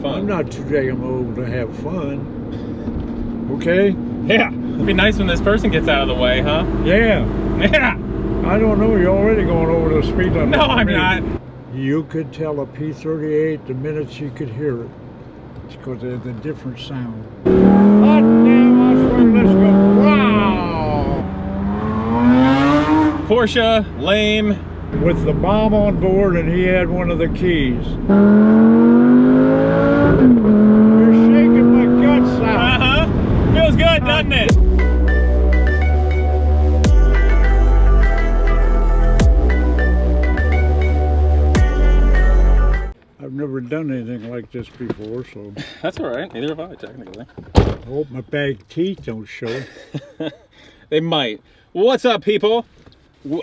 fun. I'm not too damn old to have fun. Okay? Yeah. It'd be nice when this person gets out of the way, huh? Yeah. Yeah. I don't know, you're already going over the speed limit. No, I'm not. You could tell a P-38 the minute you could hear it. It's because of the different sound. Hot damn, I swear, let's go. Wow! Porsche, lame. With the bomb on board and he had one of the keys. You're shaking my guts out. Uh-huh. Feels good, doesn't it? I've never done anything like this before, so That's all right. Neither have I, technically. I hope my bag teeth don't show. They might. What's up, people?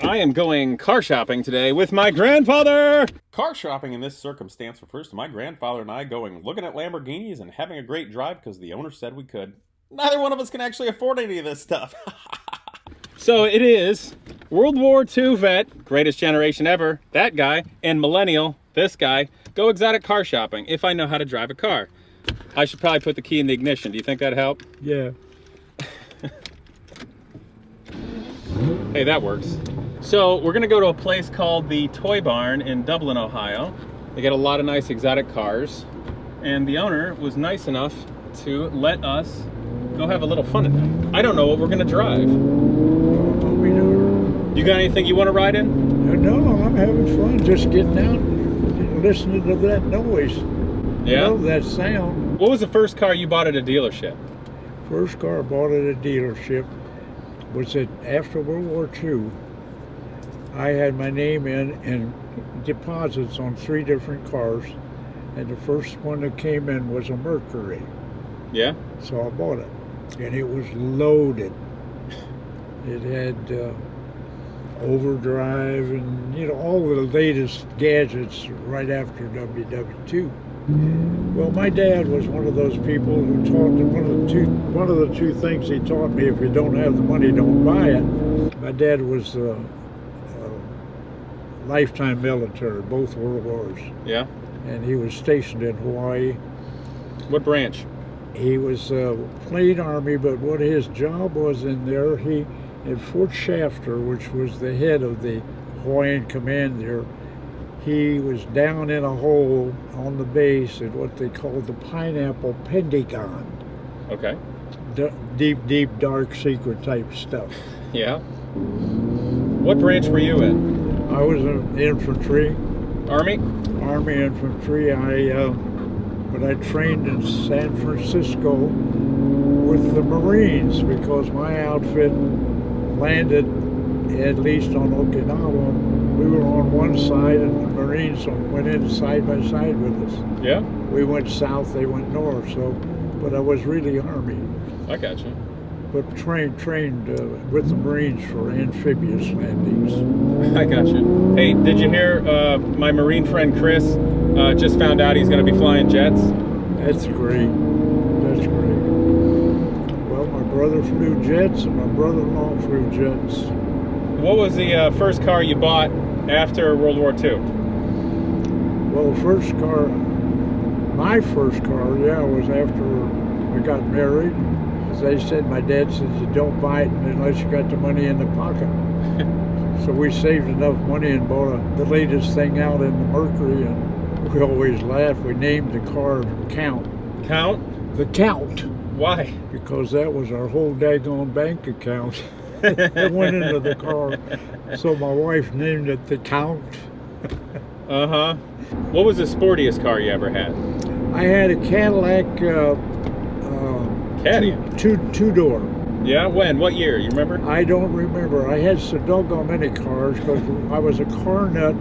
I am going car shopping today with my grandfather. Car shopping in this circumstance refers to my grandfather and I looking at Lamborghinis and having a great drive because the owner said we could. Neither one of us can actually afford any of this stuff. So it is World War II vet, greatest generation ever, that guy, and millennial, this guy, go exotic car shopping if I know how to drive a car. I should probably put the key in the ignition. Do you think that'd help? Yeah. Hey, that works. So we're gonna go to a place called the Toy Barn in Dublin, Ohio. They get a lot of nice exotic cars. And the owner was nice enough to let us go have a little fun tonight. I don't know what we're gonna drive. What we doing? You got anything you wanna ride in? No, I'm having fun just getting out and listening to that noise. Yeah? I love that sound. What was the first car you bought at a dealership? First car I bought at a dealership was after World War II. I had my name in and deposits on 3 different cars, and the first one that came in was a Mercury. Yeah? So I bought it, and it was loaded. It had overdrive and all the latest gadgets right after WW2. Well, my dad was one of those people who taught them one of the two things he taught me: if you don't have the money, don't buy it. My dad was lifetime military, both world wars. Yeah? And he was stationed in Hawaii. What branch? He was plain Army, but what his job was in there, he at Fort Shafter, which was the head of the Hawaiian command there, he was down in a hole on the base at what they called the Pineapple Pentagon. Okay. Deep, dark, secret type stuff. Yeah? What branch were you in? I was in infantry. Army? Army infantry. But I trained in San Francisco with the Marines because my outfit landed at least on Okinawa. We were on one side and the Marines went in side by side with us. Yeah? We went south, they went north, but I was really Army. I got you. But trained with the Marines for amphibious landings. I got you. Hey, did you hear my Marine friend Chris just found out he's going to be flying jets? That's great. That's great. Well, my brother flew jets and my brother-in-law flew jets. What was the first car you bought after World War II? Well, my first car, was after we got married. As I said, my dad said, you don't buy it unless you got the money in the pocket. So we saved enough money and bought the latest thing out in the Mercury, and we always laugh. We named the car Count. Count? The Count. Why? Because that was our whole daggone bank account. It went into the car. So my wife named it the Count. Uh-huh. What was the sportiest car you ever had? I had a Cadillac Caddy? two-door. Yeah? When? What year? You remember? I don't remember. I had so doggone many cars because I was a car nut,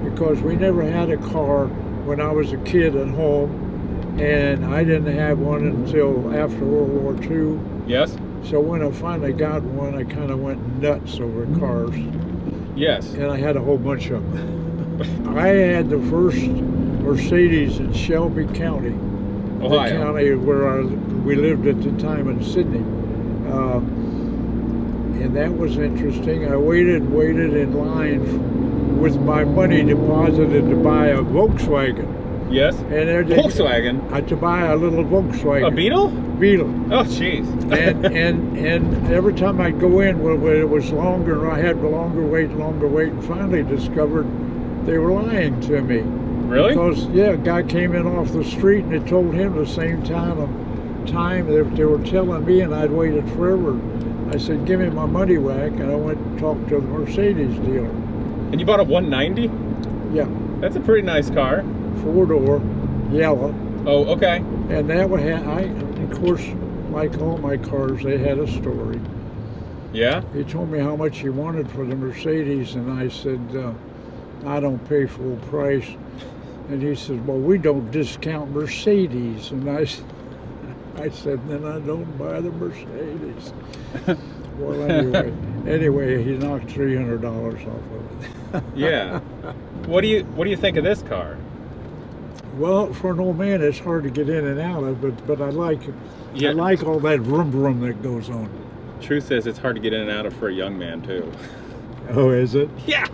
because we never had a car when I was a kid at home, and I didn't have one until after World War II. Yes? So when I finally got one, I kind of went nuts over cars. Yes. And I had a whole bunch of them. I had the first Mercedes in Shelby County, Ohio. the county where we lived at the time in Sydney. And that was interesting. I waited in line with my money deposited to buy a Volkswagen. And they're Volkswagen? I had to buy a little Volkswagen. A Beetle? Beetle. Oh, jeez. and every time I'd go in, well, it was longer, I had longer wait, and finally discovered they were lying to me. Really? Because, yeah, a guy came in off the street and it told him the same time they were telling me, and I'd waited forever. I said, give me my money back, and I went and talked to the Mercedes dealer. And you bought a 190? Yeah. That's a pretty nice car. 4-door, yellow. Oh, okay. And that would of course, like all my cars, they had a story. Yeah? He told me how much he wanted for the Mercedes, and I said, I don't pay full price. And he said, well, we don't discount Mercedes. And I said, then I don't buy the Mercedes. Well, anyway, he knocked $300 off of it. Yeah. What do you think of this car? Well, for an old man, it's hard to get in and out of, but I like it. Yeah. I like all that vroom that goes on. Truth is, it's hard to get in and out of for a young man too. Oh, is it? Yeah.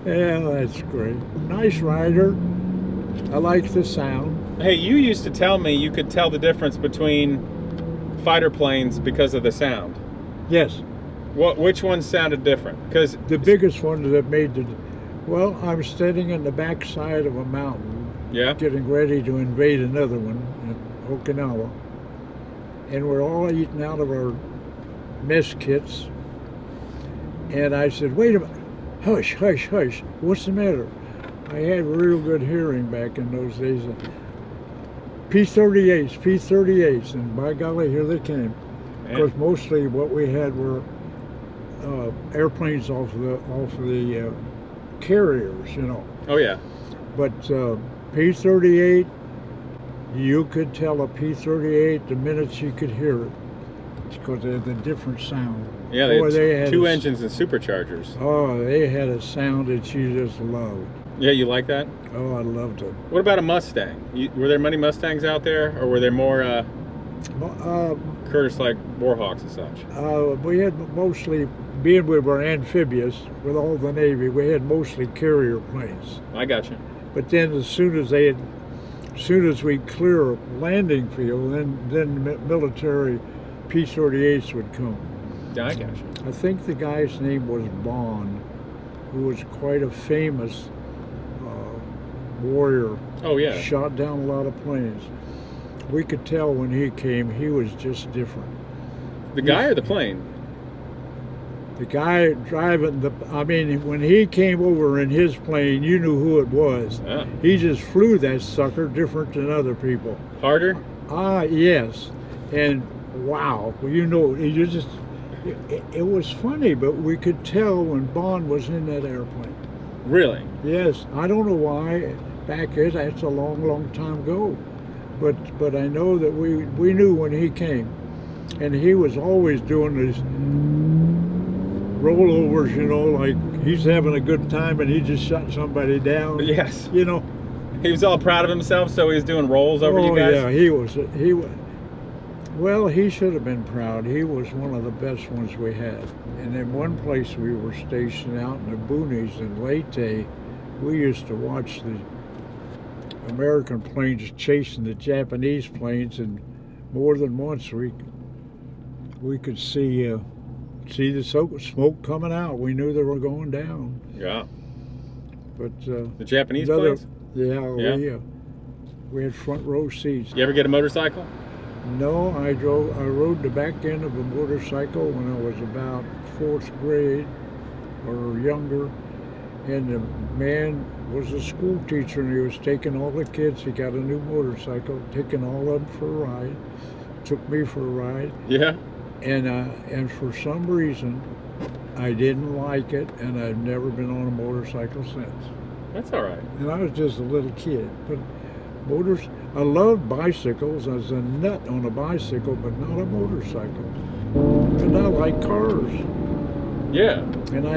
Yeah, that's great. Nice rider. I like the sound. Hey, you used to tell me you could tell the difference between fighter planes because of the sound. Yes. Which one sounded different? Because the biggest one that made the... Well, I'm standing in the backside of a mountain, yeah, getting ready to invade another one in Okinawa, and we're all eating out of our mess kits. And I said, wait a minute, hush, hush, hush, what's the matter? I had real good hearing back in those days. P-38s, and by golly, here they came. Because mostly what we had were airplanes off of the carriers, you know. Oh yeah. But P-38, you could tell a P-38 the minute you could hear it, because they had a different sound. Yeah, they had two engines and superchargers. Oh, they had a sound that you just loved. Yeah, you like that? Oh, I loved it. What about a Mustang? Were there many Mustangs out there, or were there more Curtiss-like Warhawks and such? We had mostly, being we were amphibious with all the Navy, we had mostly carrier planes. I got you. But then as soon as we clear a landing field, then military P-38s would come. Yeah, I got you. I think the guy's name was Bond, who was quite a famous warrior. Oh yeah. Shot down a lot of planes. We could tell when he came, he was just different. The guy or the plane? The guy driving when he came over in his plane, you knew who it was. Yeah. He just flew that sucker different than other people. Harder? Ah, yes. And wow, well, you know, it was funny, but we could tell when Bond was in that airplane. Really? Yes. I don't know why. That's a long time ago. But I know that we knew when he came. And he was always doing these rollovers, you know, like he's having a good time and he just shot somebody down. Yes. You know. He was all proud of himself, so he was doing rolls over you guys? Yeah, he was. Well, he should have been proud. He was one of the best ones we had. And in one place we were stationed out in the boonies in Leyte, we used to watch the American planes chasing the Japanese planes, and more than once we could see the smoke coming out. We knew they were going down. Yeah. But the Japanese planes? Yeah. We had front row seats. You ever get a motorcycle? No, I rode the back end of a motorcycle when I was about 4th grade or younger, and the man was a school teacher and he was taking all the kids. He got a new motorcycle, taking all of them for a ride. Took me for a ride. Yeah. And for some reason, I didn't like it, and I've never been on a motorcycle since. That's all right. And I was just a little kid, but I loved bicycles. I was a nut on a bicycle, but not a motorcycle. And I like cars. Yeah. And I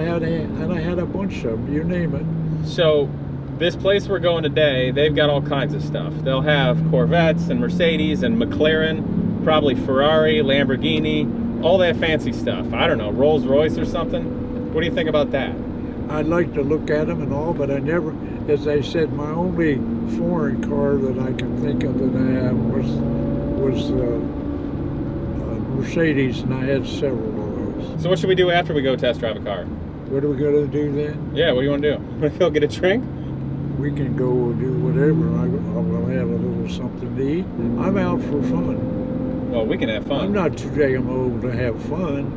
had a bunch of them, you name it. So this place we're going today, they've got all kinds of stuff. They'll have Corvettes and Mercedes and McLaren, probably Ferrari, Lamborghini, all that fancy stuff. I don't know, Rolls Royce or something. What do you think about that? I'd like to look at them and all, but I never, as I said, my only foreign car that I can think of that I have was Mercedes, and I had several of those. So what should we do after we go test drive a car? What are we going to do then? Yeah, what do you want to do? Want to go get a drink? We can go do whatever. I will have a little something to eat. I'm out for fun. Well, we can have fun. I'm not too damn old to have fun.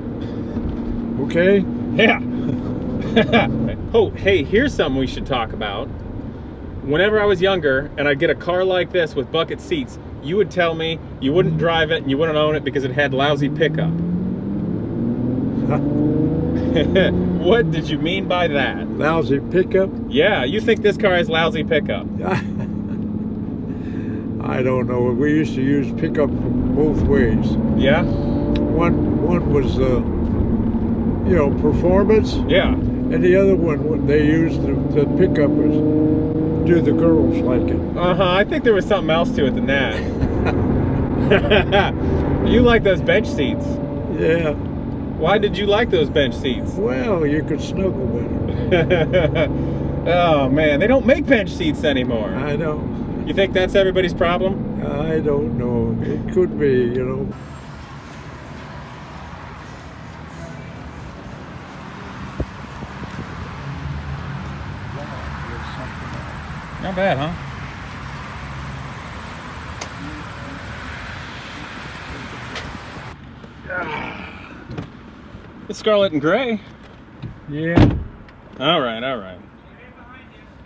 Okay? Yeah. Oh, hey, here's something we should talk about. Whenever I was younger and I'd get a car like this with bucket seats, you would tell me you wouldn't drive it and you wouldn't own it because it had lousy pickup. What did you mean by that? Lousy pickup? Yeah, you think this car has lousy pickup. I don't know. We used to use pickup both ways. Yeah? One was, you know, performance. Yeah. And the other one, they used the pickup was, do the girls like it? Uh-huh, I think there was something else to it than that. You like those bench seats. Yeah. Why did you like those bench seats? Well, you could snuggle better. Oh, man, they don't make bench seats anymore. I know. You think that's everybody's problem? I don't know. It could be, you know. Not bad, huh? It's scarlet and gray. Yeah. All right, all right.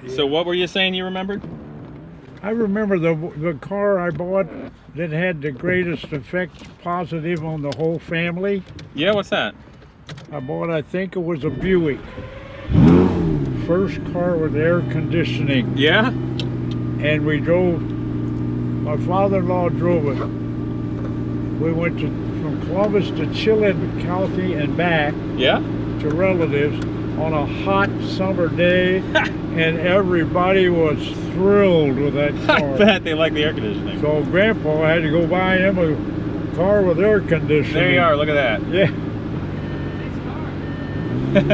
Yeah. So what were you saying you remembered? I remember the car I bought that had the greatest effect positive on the whole family. Yeah, what's that? I bought, I think it was a Buick. First car with air conditioning. Yeah? And we drove, my father-in-law drove it. We went from Columbus to Chillicothe and back. Yeah? To relatives on a hot summer day, and everybody was thrilled with that car. I bet they like the air conditioning. So Grandpa had to go buy him a car with air conditioning. There you are, look at that. Yeah.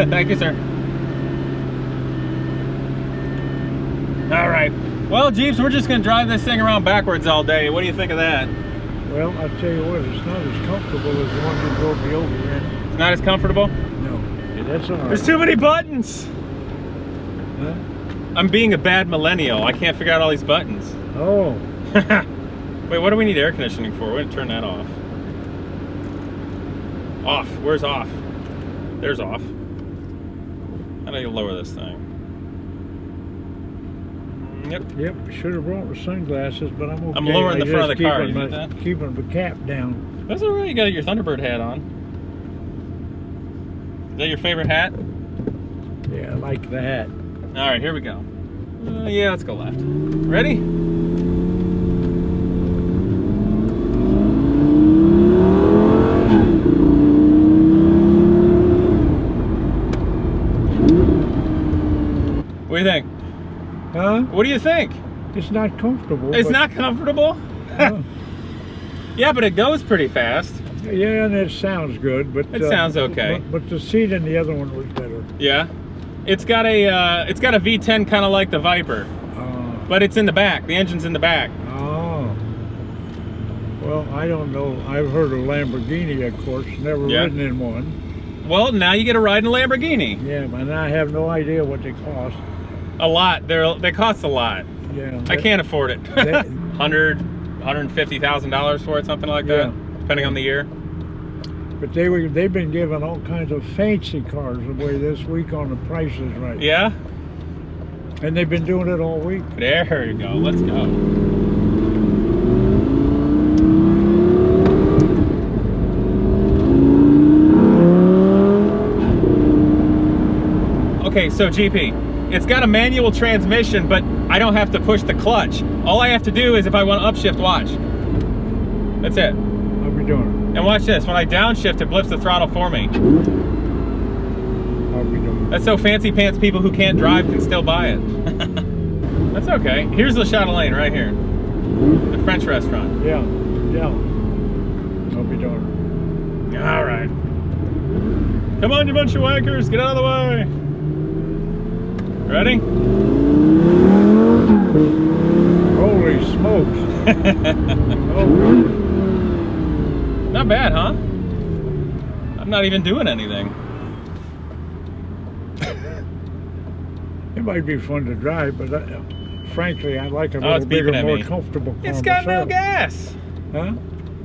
Thank you, sir. All right. Well, Jeeps, we're just going to drive this thing around backwards all day. What do you think of that? Well, I'll tell you what, it's not as comfortable as the one you drove me over in. It's not as comfortable? No. Yeah, that's all right. There's too many buttons. Huh? I'm being a bad millennial. I can't figure out all these buttons. Oh. Wait, what do we need air conditioning for? We're going to turn that off. Off. Where's off? There's off. How do you lower this thing? Yep, should have brought my sunglasses, but I'm okay. I'm lowering the front of the car. You get that? Keeping the cap down. That's all right. You got your Thunderbird hat on. Is that your favorite hat? Yeah, I like the hat. All right, here we go. Yeah, let's go left. Ready? What do you think? Huh? What do you think? It's not comfortable. It's not comfortable? Yeah, but it goes pretty fast. Yeah, and it sounds good, but it sounds okay. But the seat in the other one was better. Yeah, it's got a V10 kind of like the Viper, but it's in the back. The engine's in the back. Oh. Well, I don't know. I've heard of Lamborghini, of course. Never ridden in one. Well, now you get a ride in a Lamborghini. Yeah, but I have no idea what they cost. A lot. They cost a lot. Yeah. I can't afford it. $150,000 for it, something like that, depending on the year. But they've been giving all kinds of fancy cars away this week on the Price is Right. Yeah? And they've been doing it all week. There you go. Let's go. Okay, so GP, it's got a manual transmission, but I don't have to push the clutch. All I have to do is if I want to upshift, watch. That's it. How we doing? And watch this. When I downshift, it blips the throttle for me. How we doing? That's so fancy pants people who can't drive can still buy it. That's okay. Here's the Shadow Lane right here. The French restaurant. Yeah, yeah. How we doing? All right. Come on, you bunch of wankers. Get out of the way. Ready? Holy smokes. Oh. Not bad, huh? I'm not even doing anything. It might be fun to drive, but frankly, I like a little bigger, more comfortable car. It's got no gas. Huh?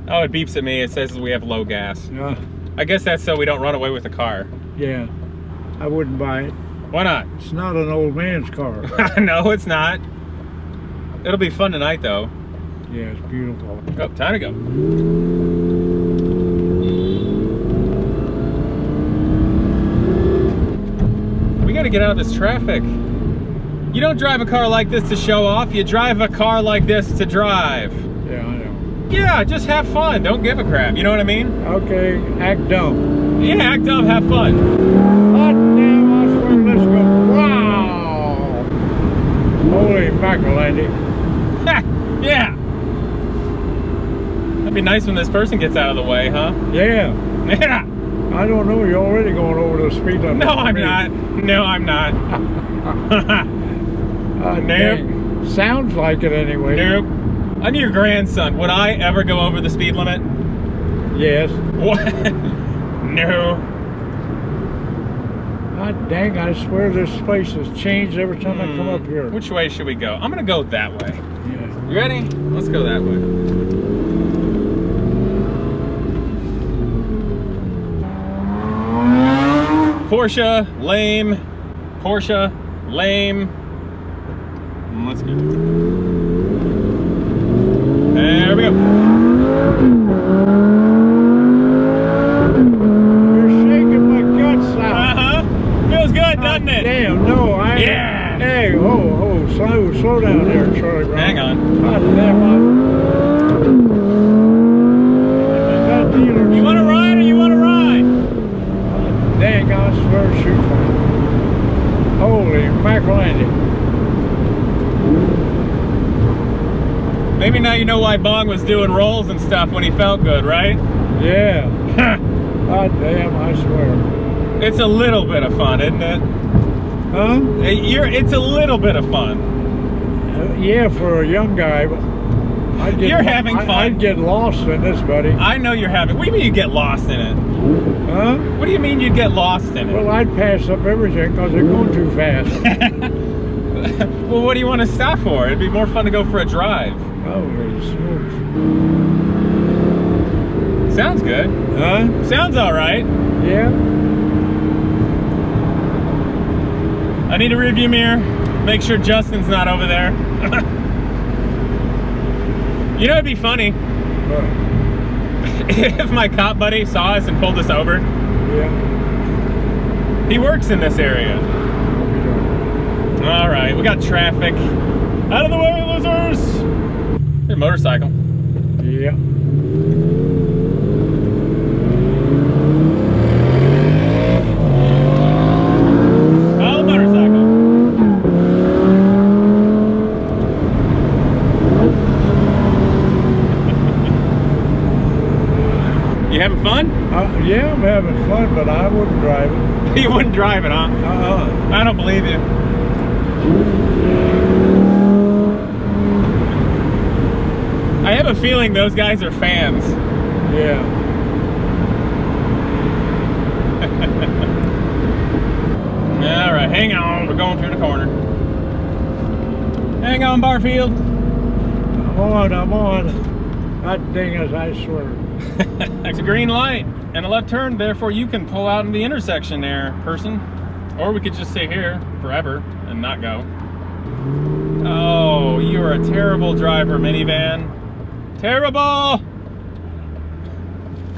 Oh, it beeps at me. It says we have low gas. Yeah. I guess that's so we don't run away with the car. Yeah. I wouldn't buy it. Why not? It's not an old man's car. No, it's not. It'll be fun tonight, though. Yeah, it's beautiful. Oh, time to go. We gotta get out of this traffic. You don't drive a car like this to show off. You drive a car like this to drive. Yeah, I know. Yeah, just have fun. Don't give a crap. You know what I mean? Okay, act dumb. Yeah, act dumb, have fun. Hot damn, I swear, let's go. Wow! Holy mackerel, Andy. Yeah. That'd be nice when this person gets out of the way, huh? Yeah. Yeah. I don't know, you're already going over the speed limit. No, I'm not. No, I'm not. Nope. Nope. Sounds like it anyway. Nope. I'm your grandson. Would I ever go over the speed limit? Yes. What? No. God dang, I swear this place has changed every time I come up here. Which way should we go? I'm gonna go that way. Yeah. You ready? Let's go that way. Porsche, lame. Porsche, lame. Let's go. There we go. You're shaking my guts out. Uh-huh. Feels good, doesn't it? Damn, no, Yeah. Hey, slow down there, Charlie Brown. Hang on. God damn, You want to ride or you want to ride? dang, I swear to shoot. Holy mackerel, Andy. Maybe now you know why Bong was doing rolls and stuff when he felt good, right? Yeah. God damn, I swear. It's a little bit of fun, isn't it? Huh? It's a little bit of fun. Yeah, for a young guy. But You're having fun. I'd get lost in this, buddy. I know you're having. What do you mean you get lost in it? Huh? What do you mean you get lost in it? Well, I'd pass up everything because they're going too fast. Well, what do you want to stop for? It'd be more fun to go for a drive. Holy smokes. Sounds good. Huh? Sounds all right. Yeah? I need a rearview mirror. Make sure Justin's not over there. You know, it'd be funny What? if my cop buddy saw us and pulled us over. Yeah. He works in this area. All right, we got traffic. Out of the way, losers! There's a motorcycle. Yeah. Oh, motorcycle. You having fun? Yeah, I'm having fun, but I wouldn't drive it. You wouldn't drive it, huh? I don't believe you. I have a feeling those guys are fans. Yeah. All right, hang on. We're going through the corner. Hang on, Barfield. I'm on. God dang it, I swear. It's a green light and a left turn, therefore you can pull out in the intersection there, person. Or we could just stay here forever and not go. Oh, you are a terrible driver, minivan. Terrible!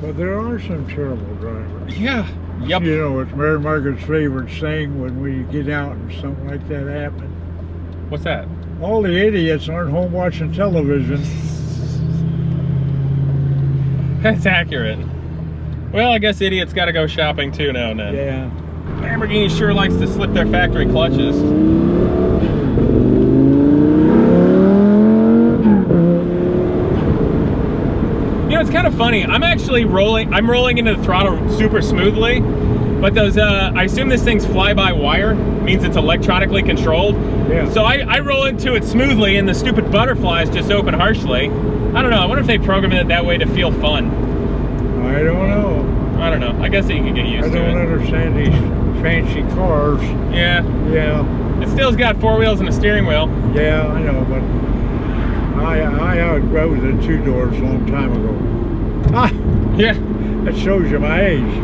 But there are some terrible drivers. Yeah. Yep. You know, it's Mary Margaret's favorite saying when we get out and something like that happens. What's that? All the idiots aren't home watching television. That's accurate. Well, I guess idiots gotta go shopping too now and then. Yeah. Lamborghini sure likes to slip their factory clutches. You know, it's kind of funny. I'm rolling into the throttle super smoothly, But those, I assume this thing's fly-by-wire, means it's electronically controlled. Yeah. So I roll into it smoothly and the stupid butterflies just open harshly. I don't know, I wonder if they programmed it that way to feel fun. I don't know. I don't know, I guess you can get used to it. I don't understand these fancy cars. Yeah. Yeah. It still's got 4 wheels and a steering wheel. Yeah, I know, but I outgrew the 2 doors a long time ago. Ah! Yeah. That shows you my age.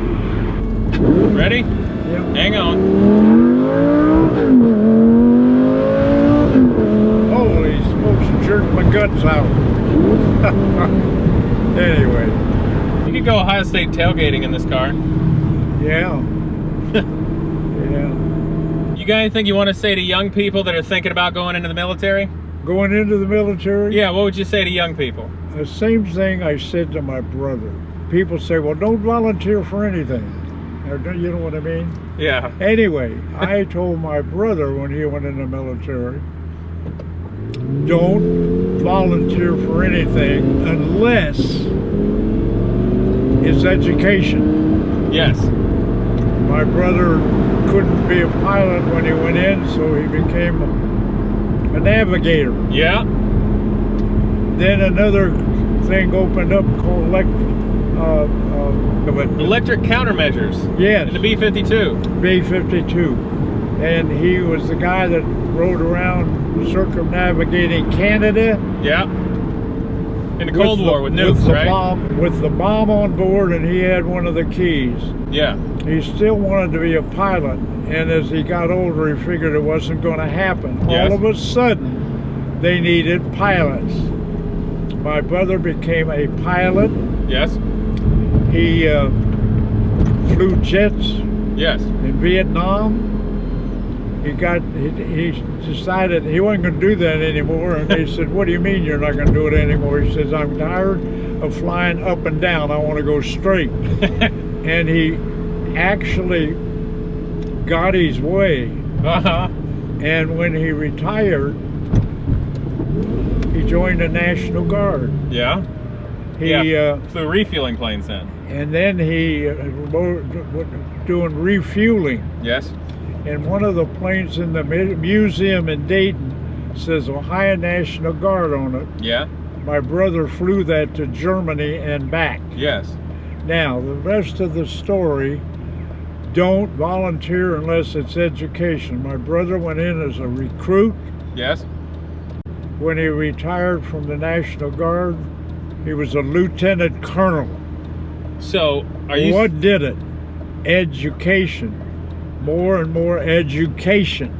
Ready? Yep. Hang on. Holy smokes, jerked my guts out. Anyway. You could go Ohio State tailgating in this car. Yeah. Yeah. You got anything you want to say to young people that are thinking about going into the military? Going into the military? Yeah, what would you say to young people? The same thing I said to my brother. People say, well, don't volunteer for anything. You know what I mean? Yeah. Anyway, I told my brother when he went in the military, don't volunteer for anything unless it's education. Yes. My brother couldn't be a pilot when he went in, so he became a navigator. Yeah. Then another thing opened up called electric countermeasures. Yes. In the B-52. B-52. And he was the guy that rode around circumnavigating Canada. Yeah. In the Cold War with nukes, right? With the bomb on board, and he had one of the keys. Yeah. He still wanted to be a pilot, and as he got older, he figured it wasn't going to happen. Yes. All of a sudden, they needed pilots. My brother became a pilot. Yes. He flew jets. Yes. In Vietnam. He decided he wasn't going to do that anymore, and they said, what do you mean you're not going to do it anymore? He says, I'm tired of flying up and down. I want to go straight. And he actually got his way. Uh-huh. And when he retired, he joined the National Guard. Yeah. He flew refueling planes then. And then he doing refueling. Yes. And one of the planes in the museum in Dayton says Ohio National Guard on it. Yeah. My brother flew that to Germany and back. Yes. Now, the rest of the story, don't volunteer unless it's education. My brother went in as a recruit. Yes. When he retired from the National Guard, he was a lieutenant colonel. So, are you... What did it? Education. More and more education.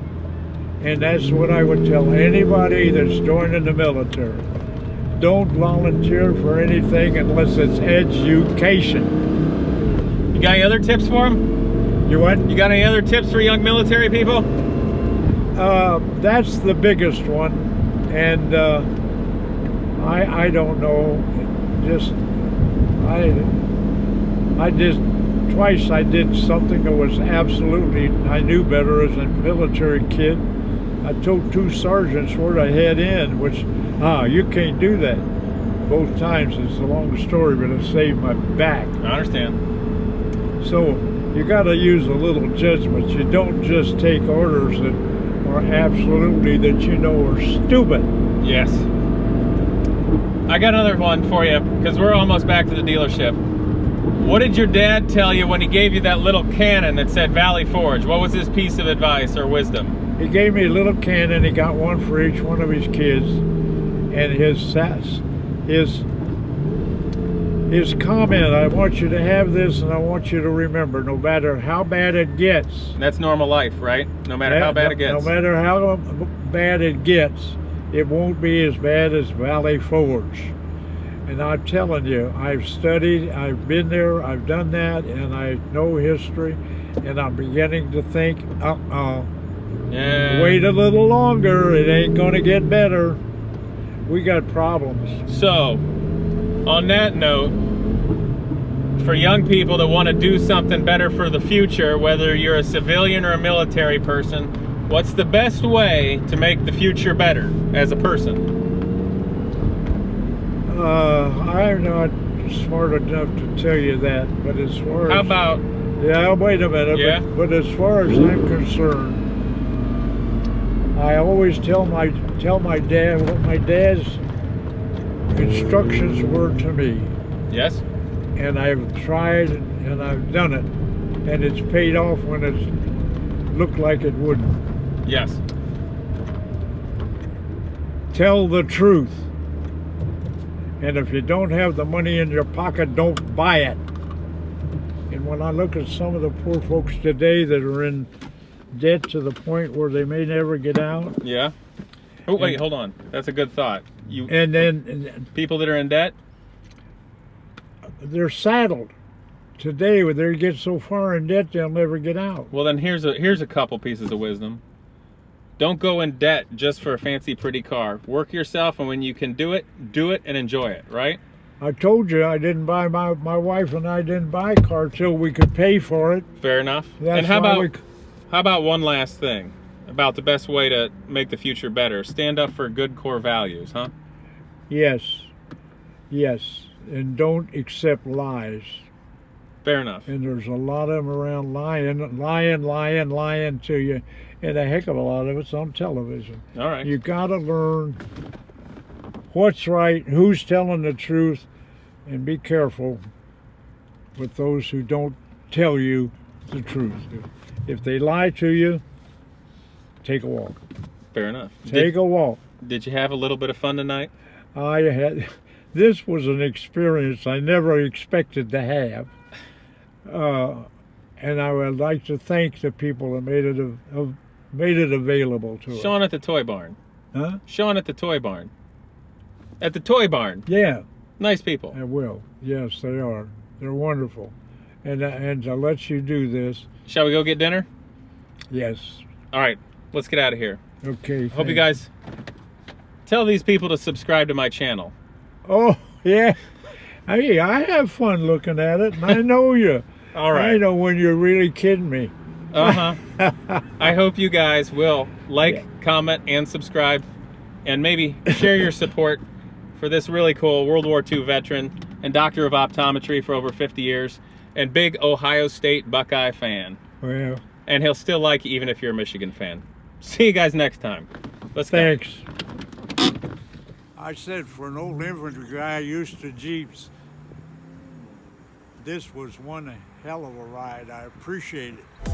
And that's what I would tell anybody that's joining the military. Don't volunteer for anything unless it's education. You got any other tips for them? You what? You got any other tips for young military people? That's the biggest one. And I don't know. I just twice I did something that was absolutely, I knew better as a military kid. I told 2 sergeants where to head in, which, you can't do that. Both times, it's a long story, but it saved my back. I understand. So, you gotta use a little judgment. You don't just take orders that are absolutely, that you know are stupid. Yes. I got another one for you, because we're almost back to the dealership. What did your dad tell you when he gave you that little cannon that said Valley Forge? What was his piece of advice or wisdom? He gave me a little cannon. He got one for each one of his kids. And his comment, I want you to have this and I want you to remember, no matter how bad it gets. And that's normal life, right? No matter how bad it gets. No matter how bad it gets, it won't be as bad as Valley Forge. And I'm telling you, I've studied, I've been there, I've done that, and I know history, and I'm beginning to think, yeah. Wait a little longer, it ain't gonna get better. We got problems. So, on that note, for young people that want to do something better for the future, whether you're a civilian or a military person, what's the best way to make the future better as a person? I'm not smart enough to tell you that, but as far as... How about Yeah, wait a minute. Yeah. But as far as I'm concerned, I always tell my dad what my dad's instructions were to me. Yes. And I've tried and I've done it, and it's paid off when it's looked like it wouldn't. Yes. Tell the truth. And if you don't have the money in your pocket, don't buy it. And when I look at some of the poor folks today that are in debt to the point where they may never get out. Yeah. Oh, wait, hold on. That's a good thought. And then people that are in debt, they're saddled. Today, when they get so far in debt, they'll never get out. well, then here's a couple pieces of wisdom. Don't go in debt just for a fancy, pretty car. Work yourself, and when you can do it and enjoy it, right? I told you I didn't buy my wife and I didn't buy a car till we could pay for it. Fair enough. That's And how why about one last thing about the best way to make the future better? Stand up for good core values, huh? Yes, and don't accept lies. Fair enough. And there's a lot of them around lying to you, and a heck of a lot of it's on television. All right. You got to learn what's right, who's telling the truth, and be careful with those who don't tell you the truth. If they lie to you, take a walk. Fair enough. Take a walk. Did you have a little bit of fun tonight? This was an experience I never expected to have. And I would like to thank the people that made it available to us. Sean at the toy barn. Huh? Sean at the toy barn. At the toy barn. Yeah. Nice people. I will. Yes, they are. They're wonderful. And to let you do this. Shall we go get dinner? Yes. All right. Let's get out of here. Okay. Hope you guys tell these people to subscribe to my channel. Oh, yeah. Hey, I have fun looking at it, and I know you. All right. I know when you're really kidding me. Uh-huh. I hope you guys will like, comment, and subscribe, and maybe share your support for this really cool World War II veteran and doctor of optometry for over 50 years and big Ohio State Buckeye fan. Well, And he'll still like you even if you're a Michigan fan. See you guys next time. Let's go. thanks. I said, for an old infantry guy used to Jeeps, this was one hell of a ride. I appreciate it.